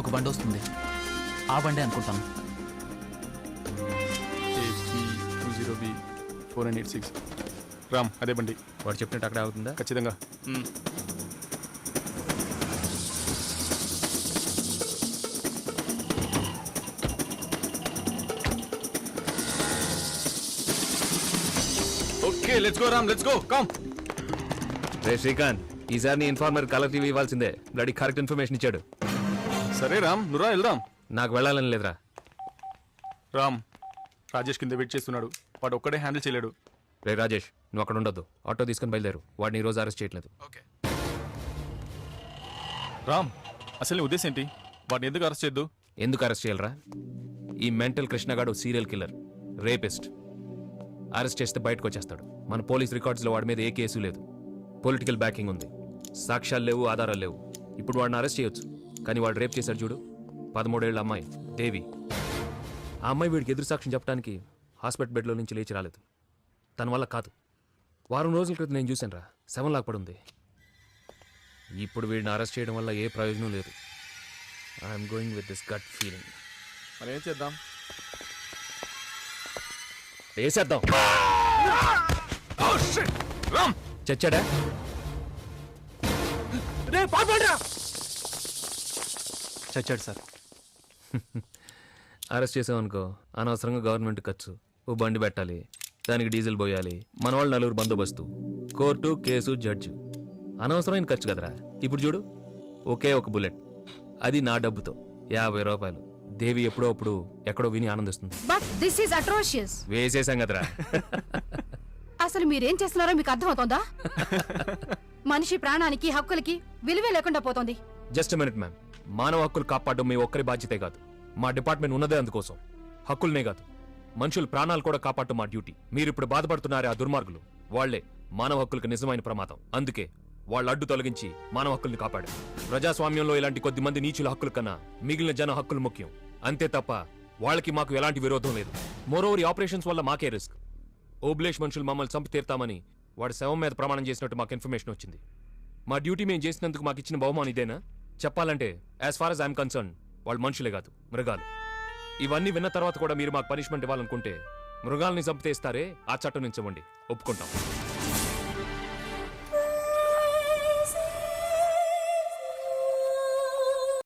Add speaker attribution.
Speaker 1: ఒక బండి వస్తుంది, ఆ బండి అనుకుంటాను.
Speaker 2: AP20B 4986 రామ్, అదే బండి.
Speaker 3: వాడు చెప్పినట్టు అక్కడే అవుతుందా?
Speaker 2: ఖచ్చితంగా. Okay, let's go Ram, let's go, come.
Speaker 3: రే శ్రీకాంత్, ఈసారి నీ ఇన్ఫార్మర్ కలర్ టీవీ ఇవ్వాల్సిందే. బ్లడీ కరెక్ట్ ఇన్ఫర్మేషన్ ఇచ్చాడు.
Speaker 2: సరే రామ్, నువ్వురా వెళ్దాం.
Speaker 3: నాకు వెళ్ళాలని లేదురా.
Speaker 2: రామ్, రాజేష్ కింద వెయిట్ చేస్తున్నాడు, వాడు ఒక్కడే హ్యాండిల్ చేయలేడు.
Speaker 3: రే రాజేష్, నువ్వు అక్కడ ఉండొద్దు. ఆటో తీసుకుని బయలుదేరు. వాడిని ఈ రోజు అరెస్ట్ చేయట్లేదు.
Speaker 2: ఓకే రామ్, అసలు నీ ఉద్దేశం ఏంటి? వాడిని ఎందుకు అరెస్ట్ చేయొద్దు?
Speaker 3: ఎందుకు అరెస్ట్ చేయాలరా? ఈ మెంటల్ కృష్ణగాడు సీరియల్ కిల్లర్, రేపిస్ట్. అరెస్ట్ చేస్తే బయటకు వచ్చేస్తాడు. మన పోలీస్ రికార్డ్స్లో వాడి మీద ఏ కేసు లేదు. పొలిటికల్ బ్యాకింగ్ ఉంది, సాక్ష్యాలు లేవు, ఆధారాలు లేవు. ఇప్పుడు వాడిని అరెస్ట్ చేయొచ్చు, కానీ వాడు రేప్ చేశాడు చూడు, 13 ఏళ్ల అమ్మాయి దేవి. ఆ అమ్మాయి వీడికి ఎదురు సాక్ష్యం చెప్పడానికి హాస్పిటల్ బెడ్లో నుంచి లేచి రాలేదు. తన వల్ల కాదు. వారం రోజుల క్రితం నేను చూశాను రా, శవం లాగా పడుంది. ఇప్పుడు వీడిని అరెస్ట్ చేయడం వల్ల ఏ ప్రయోజనం లేదు. I'm going with this gut feeling.
Speaker 2: మనం ఏం చేద్దాం?
Speaker 3: వేసేద్దాం.
Speaker 2: రామ్,
Speaker 3: చచ్చాడా?
Speaker 1: చచ్చాడు సార్.
Speaker 3: అరెస్ట్ చేసామనుకో, అనవసరంగా గవర్నమెంట్ ఖర్చు. ఓ బండి పెట్టాలి, దానికి డీజిల్ పోయాలి, మన వాళ్ళు 4 బందోబస్తు, కోర్టు, కేసు, జడ్జి. అనవసరమైన ఖర్చు కదరా. ఇప్పుడు చూడు, ఒకే ఒక బుల్లెట్, అది నా డబ్బుతో 50 రూపాయలు. దేవి ఎప్పుడో అప్పుడు ఎక్కడో విని ఆనందిస్తుంది.
Speaker 4: But this is atrocious.
Speaker 3: వేసేసాం కదరా.
Speaker 4: అసలు మీరేం చేస్తున్నారో మీకు అర్థమవుతోందా? మనిషి ప్రాణానికి, హక్కులకి విలువే లేకుండా పోతోంది.
Speaker 3: Just minute ma'am. మానవ హక్కులు కాపాడడం మీ ఒక్కరి బాధ్యతే కాదు. మా డిపార్ట్మెంట్ ఉన్నదే అందుకోసం. హక్కులనే కాదు, మనుషుల ప్రాణాలు కూడా కాపాడటం మా డ్యూటీ. మీరు ఇప్పుడు బాధపడుతున్నారే ఆ దుర్మార్గులు, వాళ్లే మానవ హక్కులకు నిజమైన ప్రమాదం. అందుకే వాళ్ళ అడ్డు తొలగించి మానవ హక్కుల్ని కాపాడారు. ప్రజాస్వామ్యంలో ఇలాంటి కొద్ది మంది నీచుల హక్కుల కన్నా మిగిలిన జన హక్కులు ముఖ్యం. అంతే తప్ప వాళ్ళకి మాకు ఎలాంటి విరోధం లేదు. మోరోవర్ ఈ ఆపరేషన్స్ వల్ల మాకే రిస్క్. ఓబ్లేష్ మనుషులు మమ్మల్ని చంపి తీర్తామని వాడి శవం మీద ప్రమాణం చేసినట్టు మాకు ఇన్ఫర్మేషన్ వచ్చింది. మా డ్యూటీ మేము చేసినందుకు మాకు ఇచ్చిన బహుమానం ఇదేనా? చెప్పాలంటే as far as I'm concerned, వాళ్ళు మనుషులే కాదు, మృగాలు. ఇవన్నీ విన్న తర్వాత కూడా మీరు మాకు పనిష్మెంట్ ఇవ్వాలనుకుంటే మృగాల్ని చంపితే ఇస్తారే, ఆ చట్టం నుంచి ఇవ్వండి, ఒప్పుకుంటాం.